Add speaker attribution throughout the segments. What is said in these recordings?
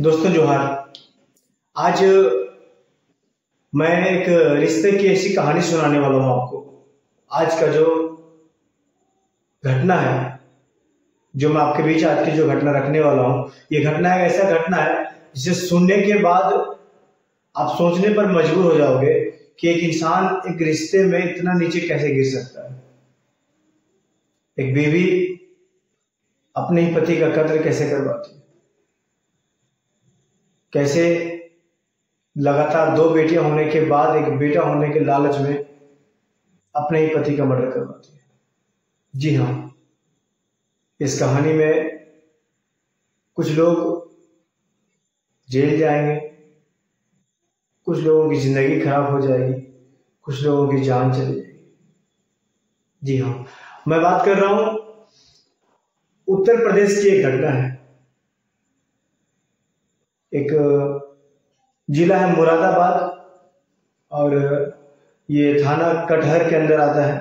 Speaker 1: दोस्तों जोहार। आज मैं एक रिश्ते की ऐसी कहानी सुनाने वाला हूं आपको। आज का जो घटना है, जो मैं आपके बीच आज की जो घटना रखने वाला हूं, ये घटना एक ऐसा घटना है जिसे सुनने के बाद आप सोचने पर मजबूर हो जाओगे कि एक इंसान एक रिश्ते में इतना नीचे कैसे गिर सकता है। एक बीवी अपने ही पति का कत्ल कैसे करवाती है, कैसे लगातार 2 बेटियां होने के बाद एक बेटा होने के लालच में अपने ही पति का मर्डर करवाती है। जी हाँ, इस कहानी में कुछ लोग जेल जाएंगे, कुछ लोगों की जिंदगी खराब हो जाएगी, कुछ लोगों की जान चली जाएगी। जी हाँ, मैं बात कर रहा हूं उत्तर प्रदेश की एक घटना है। एक जिला है मुरादाबाद और ये थाना कटहर के अंदर आता है।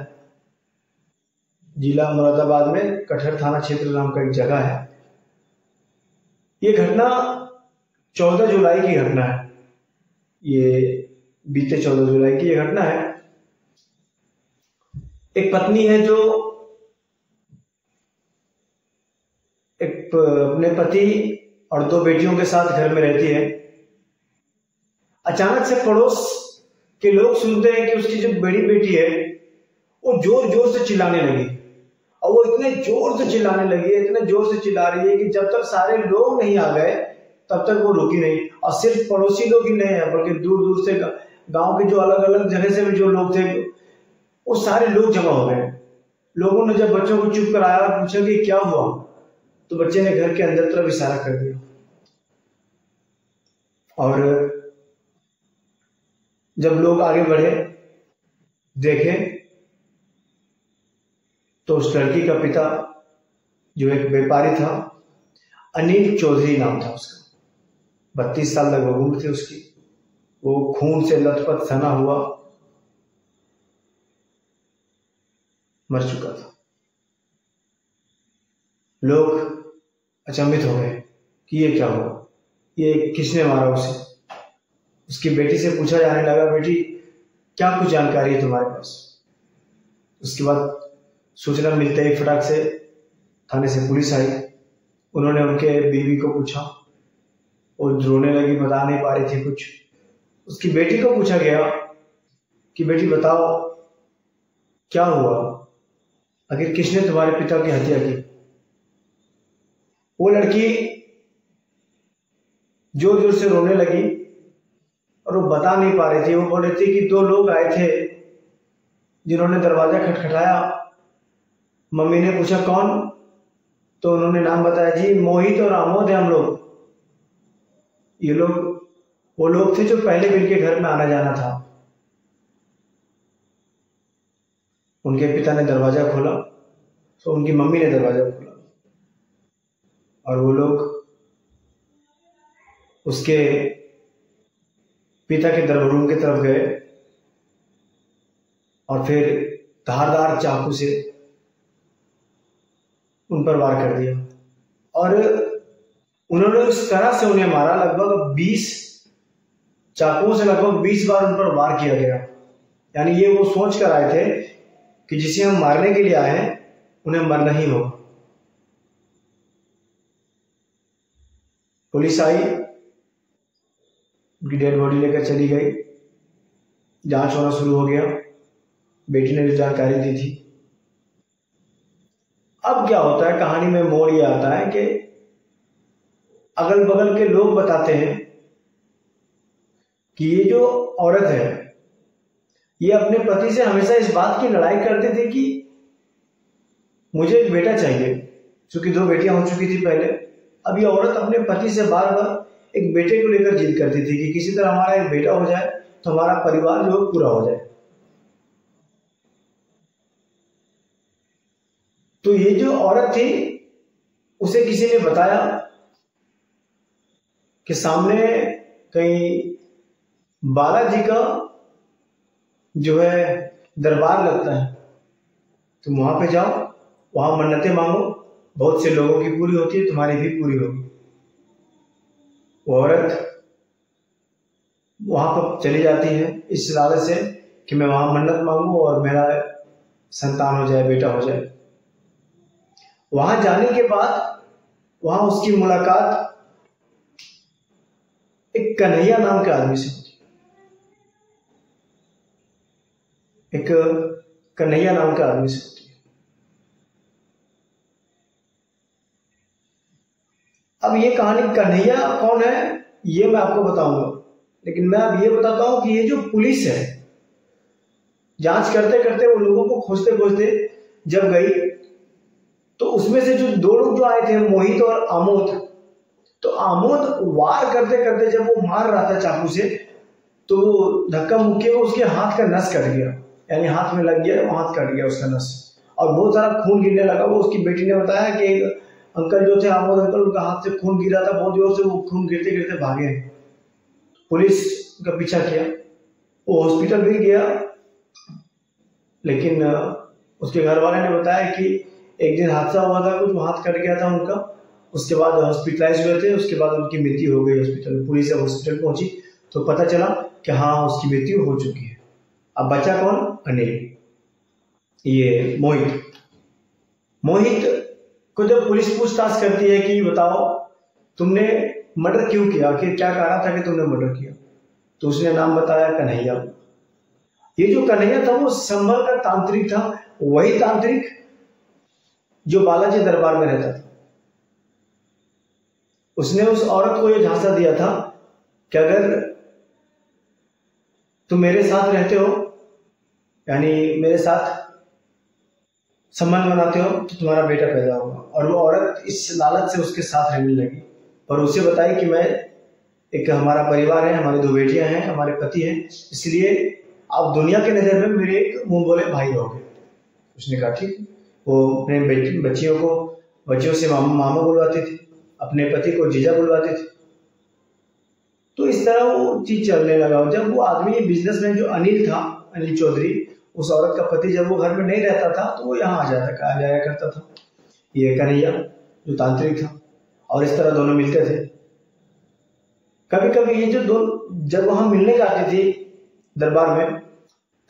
Speaker 1: जिला मुरादाबाद में कटहर थाना क्षेत्र नाम का एक जगह है। ये घटना 14 जुलाई की घटना है। ये बीते 14 जुलाई की ये घटना है। एक पत्नी है जो अपने पति और 2 बेटियों के साथ घर में रहती है। अचानक से पड़ोस के लोग सुनते हैं कि उसकी जो बड़ी बेटी है वो जोर जोर से चिल्लाने लगी, और वो इतने जोर से चिल्लाने लगी है, इतने जोर से चिल्ला रही है कि जब तक सारे लोग नहीं आ गए तब तक वो रुकी नहीं। और सिर्फ पड़ोसी लोग ही नहीं है, बल्कि दूर दूर से गांव के जो अलग अलग जगह से भी जो लोग थे वो सारे लोग जमा हो गए। लोगों ने जब बच्चों को चुप कराया और पूछा कि क्या हुआ, तो बच्चे ने घर के अंदर तरफ इशारा कर दिया। और जब लोग आगे बढ़े, देखे तो उस लड़की का पिता जो एक व्यापारी था, अनिल चौधरी नाम था उसका, 32 साल लगभग उम्र थी उसकी। वो खून से लथपथ सना हुआ मर चुका था। लोग अचंभित हो गए कि ये क्या हुआ, ये किसने मारा उसे। उसकी बेटी से पूछा जाने लगा, बेटी क्या कुछ जानकारी है तुम्हारे पास। उसके बाद सूचना मिलते ही फटाक से थाने से पुलिस आई। उन्होंने उनके बीवी को पूछा, वो रोने लगी, बता नहीं पा रही थी कुछ। उसकी बेटी को पूछा गया कि बेटी बताओ क्या हुआ, आखिर किसने तुम्हारे पिता की हत्या की। वो लड़की जोर जोर से रोने लगी और वो बता नहीं पा रही थी। वो बोल रही थी कि 2 लोग आए थे जिन्होंने दरवाजा खटखटाया। मम्मी ने पूछा कौन, तो उन्होंने नाम बताया, जी मोहित और आमोद है हम लोग। ये लोग वो लोग थे जो पहले भी इनके घर में आना जाना था। उनके पिता ने दरवाजा खोला तो उनकी मम्मी ने दरवाजा खोला और वो लोग उसके पिता के रूम की तरफ गए और फिर धारदार चाकू से उन पर वार कर दिया। और उन्होंने उस तरह से उन्हें मारा, लगभग 20 चाकुओं से लगभग 20 बार उन पर वार किया गया। यानी ये वो सोच कर आए थे कि जिसे हम मारने के लिए आए हैं उन्हें मरना ही होगा। पुलिस आई, उनकी डेड बॉडी लेकर चली गई। जांच होना शुरू हो गया। बेटी ने जो जानकारी दी थी। अब क्या होता है, कहानी में मोड़ ये आता है कि अगल बगल के लोग बताते हैं कि ये जो औरत है ये अपने पति से हमेशा इस बात की लड़ाई करती थी कि मुझे एक बेटा चाहिए, क्योंकि 2 बेटियां हो चुकी थी पहले। अब ये औरत अपने पति से बार बार एक बेटे को लेकर जिद करती थी कि किसी तरह हमारा एक बेटा हो जाए तो हमारा परिवार जो पूरा हो जाए। तो ये जो औरत थी उसे किसी ने बताया कि सामने कहीं बालाजी का जो है दरबार लगता है, तुम वहां पे जाओ, वहां मन्नतें मांगो, बहुत से लोगों की पूरी होती है, तुम्हारी भी पूरी होगी। वो औरत वहां पर चली जाती है इस लालच से कि मैं वहां मन्नत मांगू और मेरा संतान हो जाए, बेटा हो जाए। वहां जाने के बाद वहां उसकी मुलाकात एक कन्हैया नाम के आदमी से होती है। एक कन्हैया नाम के आदमी से होती है। अब ये कहानी कन्हैया कौन है ये मैं आपको बताऊंगा, लेकिन मैं अब ये बताता हूं कि ये जो पुलिस है, जांच करते करते वो लोगों को खोजते खोजते जब गई, तो उसमें से जो दो लोग जो आए थे, मोहित और आमोद, तो आमोद वार करते करते जब वो मार रहा था चाकू से, तो धक्का मुक्के में उसके हाथ का नस कट गया, यानी हाथ में लग गया, वो हाथ कट गया उसका नस, और बहुत सारा खून गिरने लगा। वो उसकी बेटी ने बताया कि एक अंकल जो थे, आमोद अंकल, उनका हाथ से खून गिरा था बहुत जोर से, वो खून गिरते गिरते भागे। पुलिस का पीछा किया, वो हॉस्पिटल भी गया, लेकिन उसके घर वाले ने बताया कि एक दिन हादसा हुआ था, कुछ हाथ कट गया था उनका, उसके बाद हॉस्पिटलाइज हुए थे, उसके बाद उनकी मृत्यु हो गई हॉस्पिटल में। पुलिस जब हॉस्पिटल पहुंची तो पता चला कि हाँ, उसकी मृत्यु हो चुकी है। अब बचा कौन? अनिल, ये मोहित को जब पुलिस पूछताछ करती है कि बताओ तुमने मर्डर क्यों किया, आखिर क्या कारण था कि तुमने मर्डर किया, तो उसने नाम बताया कन्हैया। ये जो कन्हैया था वो संभल का तांत्रिक था, वही तांत्रिक जो बालाजी दरबार में रहता था। उसने उस औरत को ये झांसा दिया था कि अगर तुम मेरे साथ रहते हो, यानी मेरे साथ संबंध बनाते हो, तो तुम्हारा बेटा पैदा होगा। और वो औरत इस लालच से उसके साथ रहने लगी और उसे बताई कि मैं एक, हमारा परिवार है, हमारी 2 बेटियां हैं, हमारे पति हैं, इसलिए आप दुनिया के नजर में मेरे एक मुंह बोले भाई रहोगे। उसने कहा ठीक। वो अपने बच्चियों से मामा बुलवाती थी, अपने पति को जीजा बुलवाती थी। तो इस तरह वो चीज चलने लगा। जब वो आदमी बिजनेसमैन जो अनिल था, अनिल चौधरी, उस औरत का पति, जब वो घर में नहीं रहता था तो वो यहाँ आ जाया करता था, ये कन्हैया जो तांत्रिक था, और इस तरह दोनों मिलते थे। कभी कभी ये जो जब वहां मिलने का आती थी दरबार में,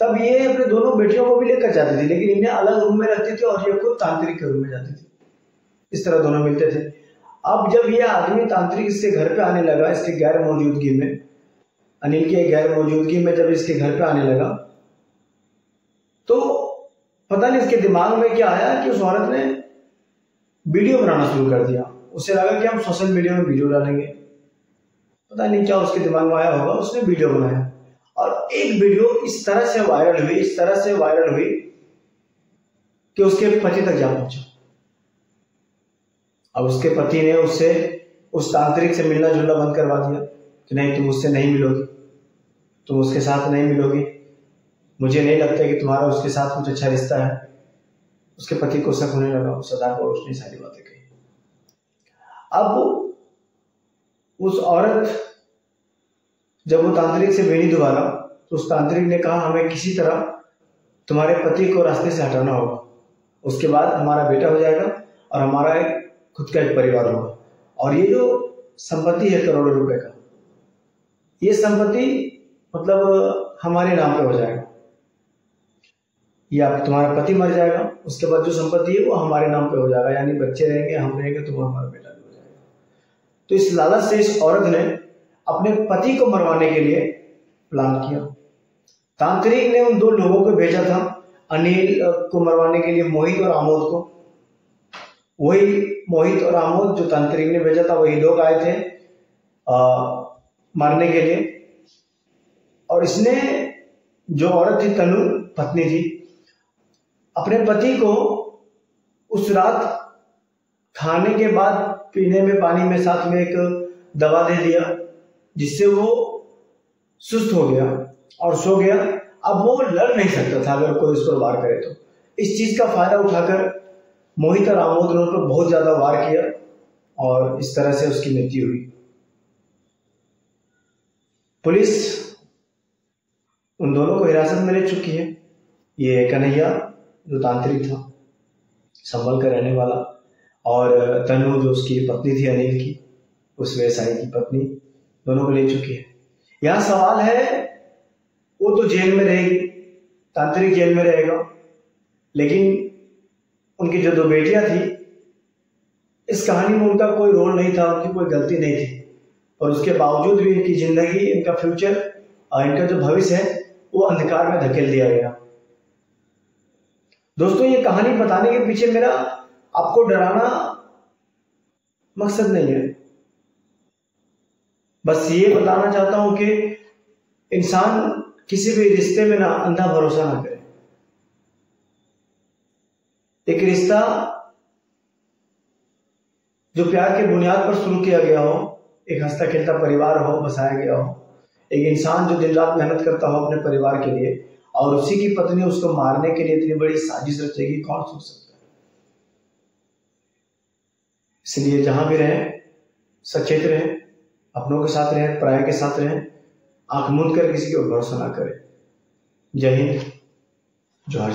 Speaker 1: तब ये अपने दोनों बेटियों को भी लेकर जाती थी, लेकिन इन्हें अलग रूम में रखती थी और ये खुद तांत्रिक के रूम में जाती थी। इस तरह दोनों मिलते थे। अब जब ये आदमी तांत्रिक इसके घर पे आने लगा, इसके गैर मौजूदगी में, अनिल के गैर मौजूदगी में जब इसके घर पे आने लगा, तो पता नहीं इसके दिमाग में क्या आया कि उस औरत ने वीडियो बनाना शुरू कर दिया। उसे लगा कि हम सोशल मीडिया में वीडियो डालेंगे, पता नहीं क्या उसके दिमाग में आया होगा, उसने वीडियो बनाया और एक वीडियो इस तरह से वायरल हुई कि उसके पति तक जा पहुंचा। अब उसके पति ने उससे, उस तांत्रिक से मिलना जुलना बंद करवा दिया कि नहीं, तुम उससे नहीं मिलोगी, तुम उसके साथ नहीं मिलोगी, मुझे नहीं लगता कि तुम्हारा उसके साथ कुछ अच्छा रिश्ता है। उसके पति को शक होने लगा, उस आधार पर उसने सारी बातें कही। अब उस औरत जब वो तांत्रिक से मिली दोबारा, तो उस तांत्रिक ने कहा हमें किसी तरह तुम्हारे पति को रास्ते से हटाना होगा, उसके बाद हमारा बेटा हो जाएगा और हमारा खुद का एक परिवार होगा, और ये जो संपत्ति है करोड़ों रुपए का, ये संपत्ति मतलब हमारे नाम पे हो जाएगा, या तुम्हारा पति मर जाएगा, उसके बाद जो संपत्ति है वो हमारे नाम पे हो जाएगा, यानी बच्चे रहेंगे, हम रहेंगे, तो वो हमारा बेटा भी हो जाएगा। तो इस लालच से इस औरत ने अपने पति को मरवाने के लिए प्लान किया। तांत्रिक ने उन 2 लोगों को भेजा था अनिल को मरवाने के लिए, मोहित और आमोद को। वही मोहित और आमोद जो तांत्रिक ने भेजा था, वही लोग आए थे मारने के लिए। और इसने, जो औरत थी, तनु पत्नी थी, अपने पति को उस रात खाने के बाद पीने में पानी में साथ में एक दवा दे दिया, जिससे वो सुस्त हो गया और सो गया। अब वो लड़ नहीं सकता था अगर कोई उस पर वार करे तो। इस चीज का फायदा उठाकर मोहित और आमोद ने उन पर बहुत ज्यादा वार किया और इस तरह से उसकी मृत्यु हुई। पुलिस उन दोनों को हिरासत में ले चुकी है। ये कन्हैया जो तांत्रिक था, संभल कर रहने वाला, और तनु जो उसकी पत्नी थी अनिल की, उस व्यवसायी की पत्नी, दोनों को ले चुकी है। यहां सवाल है, वो तो जेल में रहेगी, तांत्रिक जेल में रहेगा, लेकिन उनकी जो 2 बेटियां थी, इस कहानी में उनका कोई रोल नहीं था, उनकी कोई गलती नहीं थी, और उसके बावजूद भी इनकी जिंदगी, इनका फ्यूचर और इनका जो भविष्य है वो अंधकार में धकेल दिया गया। दोस्तों, ये कहानी बताने के पीछे मेरा आपको डराना मकसद नहीं है, बस ये बताना चाहता हूं कि इंसान किसी भी रिश्ते में ना अंधा भरोसा ना करे। एक रिश्ता जो प्यार के बुनियाद पर शुरू किया गया हो, एक हंसता खेलता परिवार हो, बसाया गया हो, एक इंसान जो दिन रात मेहनत करता हो अपने परिवार के लिए, और उसी की पत्नी उसको मारने के लिए इतनी बड़ी साजिश रचेगी, कौन सोच सकता है। इसलिए जहां भी रहें सचेत रहें, अपनों के साथ रहें, पराये के साथ रहें, आंख मूंद कर किसी के ऊपर भरोसा ना करें। जय हिंद, जोहार।